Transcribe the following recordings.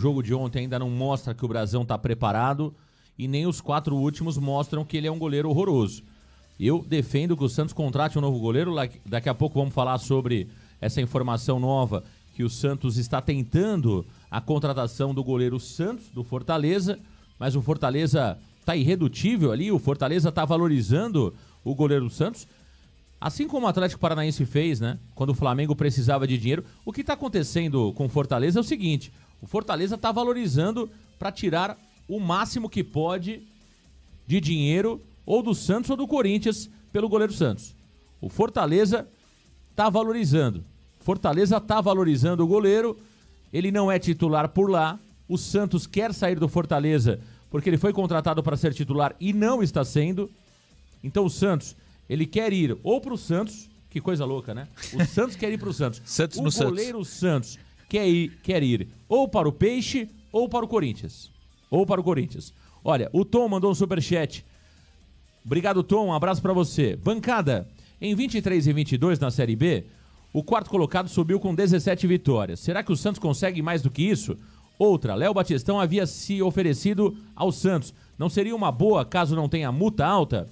jogo de ontem ainda não mostra que o Brasão está preparado e nem os 4 últimos mostram que ele é um goleiro horroroso. Eu defendo que o Santos contrate um novo goleiro. Daqui a pouco vamos falar sobre essa informação nova que o Santos está tentando a contratação do goleiro Santos, do Fortaleza, mas o Fortaleza está irredutível ali, o Fortaleza está valorizando o goleiro Santos, assim como o Atlético Paranaense fez, né? Quando o Flamengo precisava de dinheiro. O que está acontecendo com o Fortaleza é o seguinte: o Fortaleza está valorizando para tirar o máximo que pode de dinheiro ou do Santos ou do Corinthians pelo goleiro Santos. O Fortaleza está valorizando. Fortaleza está valorizando o goleiro. Ele não é titular por lá. O Santos quer sair do Fortaleza porque ele foi contratado para ser titular e não está sendo. Então o Santos, ele quer ir ou para o Santos, que coisa louca, né? O Santos quer ir para o Santos. Santos o no goleiro Santos quer ir ou para o Peixe ou para o Corinthians. Ou para o Corinthians. Olha, o Tom mandou um superchat. Obrigado, Tom. Um abraço para você. Bancada, em 23 e 22 na Série B, o quarto colocado subiu com 17 vitórias. Será que o Santos consegue mais do que isso? Outra, Léo Batistão havia se oferecido ao Santos. Não seria uma boa caso não tenha multa alta?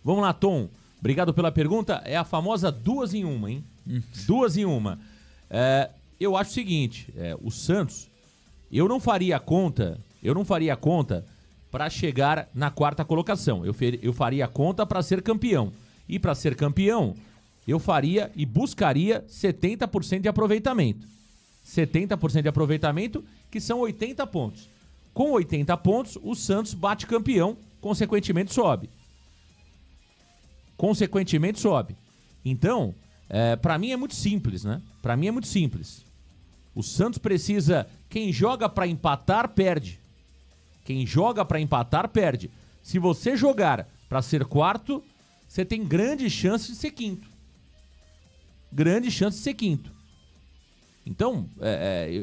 Vamos lá, Tom. Obrigado pela pergunta. É a famosa 2 em 1, hein? 2 em 1. Eu acho o seguinte, o Santos, eu não faria conta para chegar na quarta colocação. Eu faria conta para ser campeão. E para ser campeão, eu faria e buscaria 70% de aproveitamento. 70% de aproveitamento, que são 80 pontos. Com 80 pontos, o Santos bate campeão, consequentemente sobe. Então, para mim é muito simples, né? Para mim é muito simples. O Santos precisa... Quem joga para empatar, perde. Quem joga para empatar, perde. Se você jogar para ser quarto, você tem grande chance de ser quinto. Então,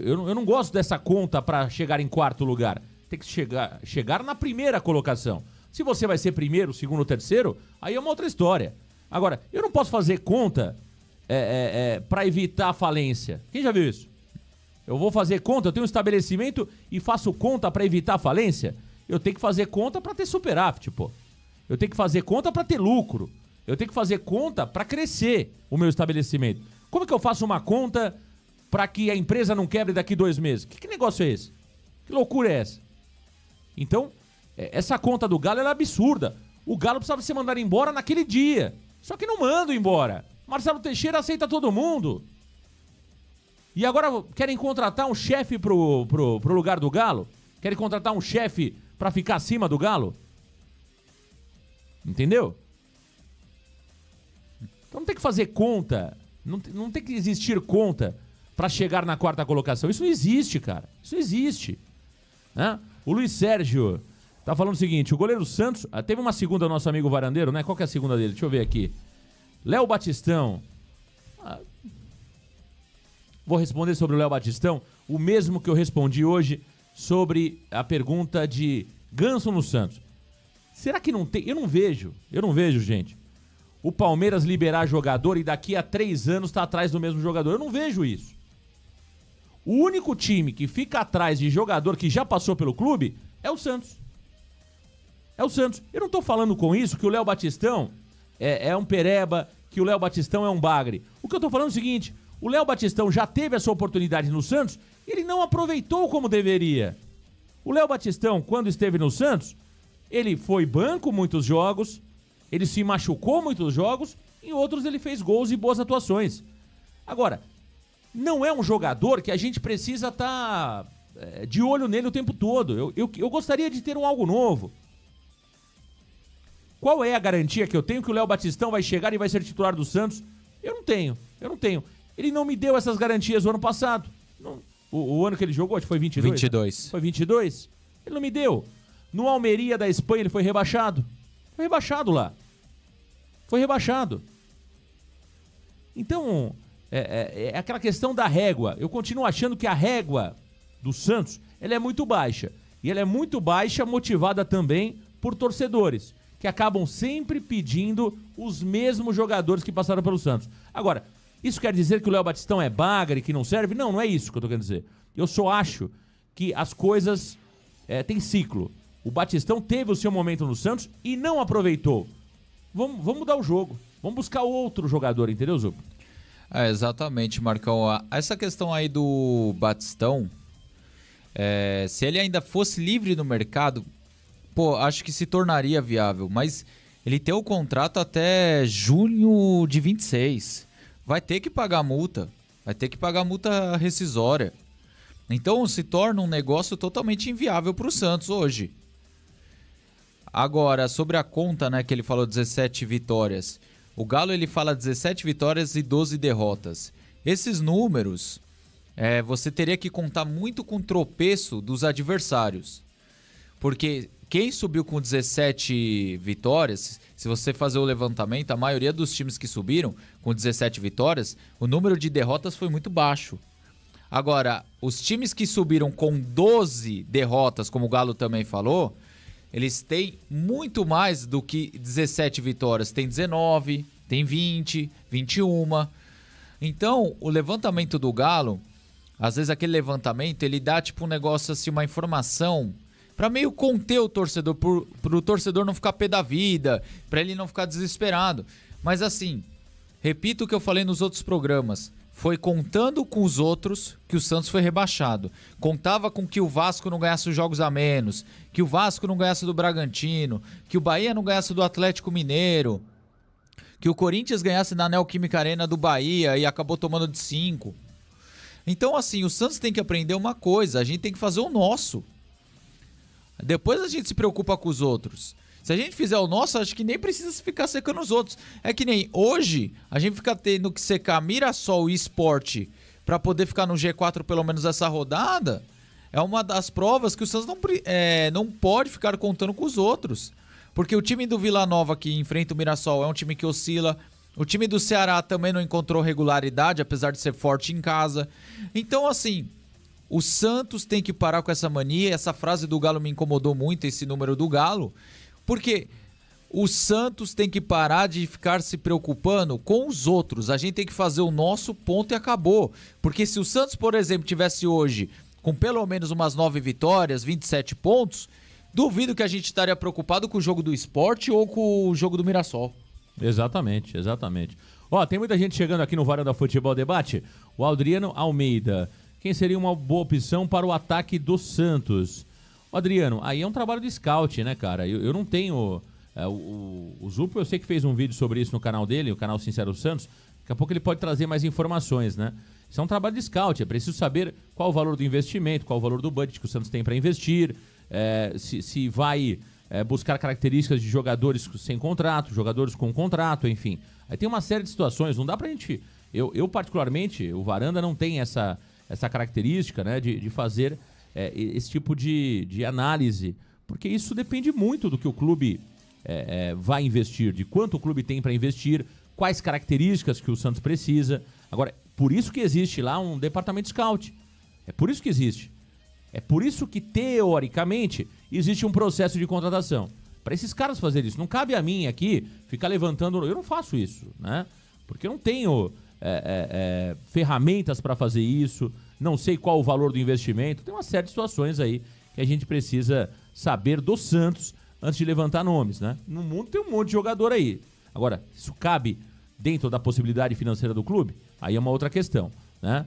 eu não gosto dessa conta para chegar em quarto lugar. Tem que chegar na primeira colocação. Se você vai ser primeiro, segundo ou terceiro, aí é uma outra história. Agora, eu não posso fazer conta para evitar a falência. Quem já viu isso? Eu vou fazer conta, eu tenho um estabelecimento e faço conta para evitar a falência? Eu tenho que fazer conta para ter superávit, pô. Eu tenho que fazer conta para ter lucro. Eu tenho que fazer conta para crescer o meu estabelecimento. Como é que eu faço uma conta para que a empresa não quebre daqui 2 meses? Que negócio é esse? Que loucura é essa? Então, essa conta do Galo é absurda. O Galo precisava ser mandado embora naquele dia. Só que não manda embora. Marcelo Teixeira aceita todo mundo. E agora querem contratar um chefe pro lugar do Galo? Querem contratar um chefe pra ficar acima do Galo? Entendeu? Então não tem que fazer conta. Não tem que existir conta pra chegar na quarta colocação. Isso não existe, cara. Isso não existe. Né? O Luiz Sérgio tá falando o seguinte: o goleiro Santos... Teve uma segunda do nosso amigo Varandeiro, né? Qual que é a segunda dele? Deixa eu ver aqui. Léo Batistão... Vou responder sobre o Léo Batistão o mesmo que eu respondi hoje sobre a pergunta de Ganso no Santos. Será que não tem? Eu não vejo, gente, o Palmeiras liberar jogador e daqui a 3 anos tá atrás do mesmo jogador. Eu não vejo isso. O único time que fica atrás de jogador que já passou pelo clube é o Santos. Eu não tô falando com isso que o Léo Batistão é um pereba, que o Léo Batistão é um bagre. O que eu tô falando é o seguinte: o Léo Batistão já teve a sua oportunidade no Santos, ele não aproveitou como deveria. O Léo Batistão, quando esteve no Santos, ele foi banco muitos jogos, ele se machucou muitos jogos, em outros ele fez gols e boas atuações. Agora, não é um jogador que a gente precisa estar de olho nele o tempo todo. Eu gostaria de ter algo novo. Qual é a garantia que eu tenho que o Léo Batistão vai chegar e vai ser titular do Santos? Eu não tenho. Ele não me deu essas garantias no ano passado. O ano que ele jogou, acho que foi 22. 22. Foi 22? Ele não me deu. No Almeria da Espanha ele foi rebaixado. Foi rebaixado lá. Então, é aquela questão da régua. Eu continuo achando que a régua do Santos, ela é muito baixa. E ela é muito baixa, motivada também por torcedores, que acabam sempre pedindo os mesmos jogadores que passaram pelo Santos. Agora, isso quer dizer que o Léo Batistão é bagre, que não serve? Não é isso que eu tô querendo dizer. Eu só acho que as coisas têm ciclo. O Batistão teve o seu momento no Santos e não aproveitou. Vamos mudar o jogo. Vamos buscar outro jogador, entendeu, Zup? Exatamente, Marcão. Essa questão aí do Batistão, se ele ainda fosse livre no mercado, acho que se tornaria viável. Mas ele tem o contrato até junho de 26. Vai ter que pagar multa. Vai ter que pagar multa rescisória. Então se torna um negócio totalmente inviável para o Santos hoje. Agora, sobre a conta, né, que ele falou 17 vitórias. O Galo ele fala 17 vitórias e 12 derrotas. Esses números, você teria que contar muito com o tropeço dos adversários. Porque quem subiu com 17 vitórias, se você fazer o levantamento, a maioria dos times que subiram com 17 vitórias, o número de derrotas foi muito baixo. Agora, os times que subiram com 12 derrotas, como o Galo também falou, eles têm muito mais do que 17 vitórias. Tem 19, tem 20, 21. Então, o levantamento do Galo, às vezes aquele levantamento, ele dá tipo um negócio assim, uma informação para meio conter o torcedor, para o torcedor não ficar pé da vida, para ele não ficar desesperado. Mas assim, repito o que eu falei nos outros programas, foi contando com os outros que o Santos foi rebaixado. Contava com que o Vasco não ganhasse os jogos a menos, que o Vasco não ganhasse do Bragantino, que o Bahia não ganhasse do Atlético Mineiro, que o Corinthians ganhasse na Neoquímica Arena do Bahia e acabou tomando de 5. Então assim, o Santos tem que aprender uma coisa, a gente tem que fazer o nosso. Depois a gente se preocupa com os outros. Se a gente fizer o nosso, acho que nem precisa ficar secando os outros. É que nem hoje, a gente fica tendo que secar Mirassol e Sport para poder ficar no G4 pelo menos essa rodada. É uma das provas que o Santos não pode ficar contando com os outros. Porque o time do Vila Nova que enfrenta o Mirassol é um time que oscila. O time do Ceará também não encontrou regularidade, apesar de ser forte em casa. Então, assim, o Santos tem que parar com essa mania. Essa frase do Galo me incomodou muito, esse número do Galo. Porque o Santos tem que parar de ficar se preocupando com os outros. A gente tem que fazer o nosso ponto e acabou. Porque se o Santos, por exemplo, tivesse hoje com pelo menos umas 9 vitórias, 27 pontos, duvido que a gente estaria preocupado com o jogo do Sport ou com o jogo do Mirassol. Exatamente, exatamente. Ó, tem muita gente chegando aqui no Varanda Futebol Debate. O Adriano Almeida. Quem seria uma boa opção para o ataque do Santos? Adriano, aí é um trabalho de scout, né, cara? Eu não tenho... o Zupo, eu sei que fez um vídeo sobre isso no canal dele, o canal Sincero Santos. Daqui a pouco ele pode trazer mais informações, né? Isso é um trabalho de scout, é preciso saber qual o valor do investimento, qual o valor do budget que o Santos tem para investir, se vai buscar características de jogadores sem contrato, jogadores com contrato, enfim. Aí tem uma série de situações, não dá pra gente... Eu particularmente, o Varanda não tem essa característica, né, de fazer... esse tipo de análise, porque isso depende muito do que o clube vai investir, de quanto o clube tem para investir, quais características que o Santos precisa. Agora, por isso que existe lá um departamento scout, é por isso que existe, é por isso que teoricamente existe um processo de contratação, para esses caras fazerem isso. Não cabe a mim aqui ficar levantando, eu não faço isso, né? Porque eu não tenho ferramentas para fazer isso. Não sei qual o valor do investimento. Tem uma série de situações aí que a gente precisa saber do Santos antes de levantar nomes, né? No mundo tem um monte de jogador aí. Agora, isso cabe dentro da possibilidade financeira do clube? Aí é uma outra questão, né?